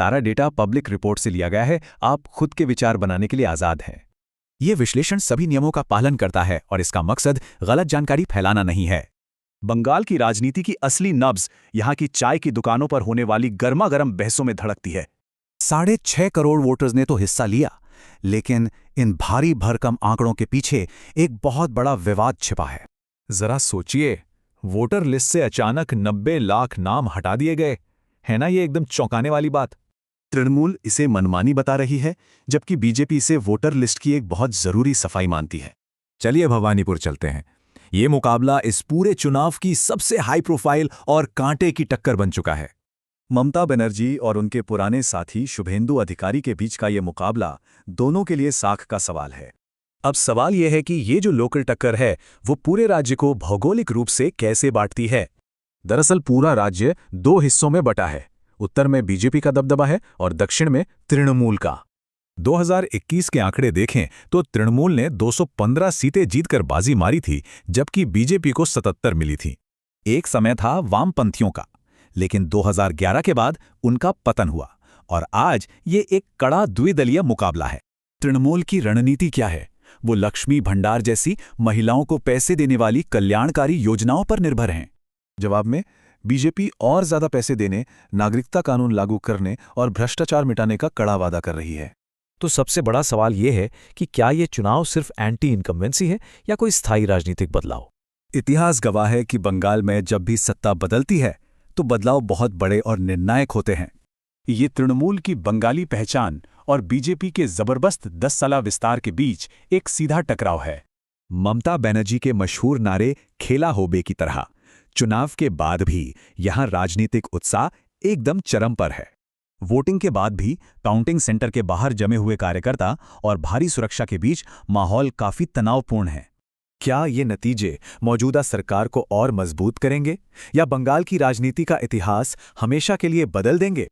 सारा data public report से लिया गया है, आप खुद के विचार बनाने के लिए आज़ाद हैं। ये विश्लेषण सभी नियमों का पालन करता है और इसका मकसद गलत जानकारी फैलाना नहीं है। बंगाल की राजनीति की असली नब्ज यहाँ की चाय की दुकानों पर होने वाली गर्मा-गर्म बहसों में धड़कती है। 6.5 करोड़ वोटर्स ने तो हिस्सा लिया, लेकिन इन भारी भरकम आंकड़ों के पीछे एक बहुत बड़ा विवाद छिपा है। जरा सोचिए, वोटर लिस्ट से अचानक 90 लाख नाम हटा दिए गए। है ना ये एकदम चौंकाने वाली बात। तृणमूल इसे मनमानी बता रही है, जबकि बीजेपी इसे वोटर लिस्ट की एक बहुत जरूरी सफाई मानती है। चलिए भवानीपुर चलते हैं। ये मुकाबला इस पूरे चुनाव की सबसे हाई प्रोफाइल और कांटे की टक्कर बन चुका है। ममता बनर्जी और उनके पुराने साथी शुभेंदु अधिकारी के बीच का ये मुकाबला दोनों के लिए साख का सवाल है। अब सवाल यह है कि ये जो लोकल टक्कर है वो पूरे राज्य को भौगोलिक रूप से कैसे बांटती है। दरअसल पूरा राज्य 2 हिस्सों में बटा है। उत्तर में बीजेपी का दबदबा है और दक्षिण में तृणमूल का। 2021 के आंकड़े देखें तो तृणमूल ने 215 सीटें जीतकर बाजी मारी थी, जबकि बीजेपी को 77 मिली थी। एक समय था वामपंथियों का, लेकिन 2011 के बाद उनका पतन हुआ और आज ये एक कड़ा द्विदलीय मुकाबला है। तृणमूल की रणनीति क्या है? वो लक्ष्मी भंडार जैसी महिलाओं को पैसे देने वाली कल्याणकारी योजनाओं पर निर्भर हैं। जवाब में बीजेपी और ज्यादा पैसे देने, नागरिकता कानून लागू करने और भ्रष्टाचार मिटाने का कड़ा वादा कर रही है। तो सबसे बड़ा सवाल ये है कि क्या ये चुनाव सिर्फ एंटी इनकम्बेंसी है या कोई स्थायी राजनीतिक बदलाव? इतिहास गवाह है कि बंगाल में जब भी सत्ता बदलती है तो बदलाव बहुत बड़े और निर्णायक होते हैं। ये तृणमूल की बंगाली पहचान और बीजेपी के जबरदस्त 10 साला विस्तार के बीच एक सीधा टकराव है। ममता बनर्जी के मशहूर नारे खेला होबे की तरह चुनाव के बाद भी यहां राजनीतिक उत्साह एकदम चरम पर है। वोटिंग के बाद भी काउंटिंग सेंटर के बाहर जमे हुए कार्यकर्ता और भारी सुरक्षा के बीच माहौल काफी तनावपूर्ण है। क्या ये नतीजे मौजूदा सरकार को और मजबूत करेंगे या बंगाल की राजनीति का इतिहास हमेशा के लिए बदल देंगे?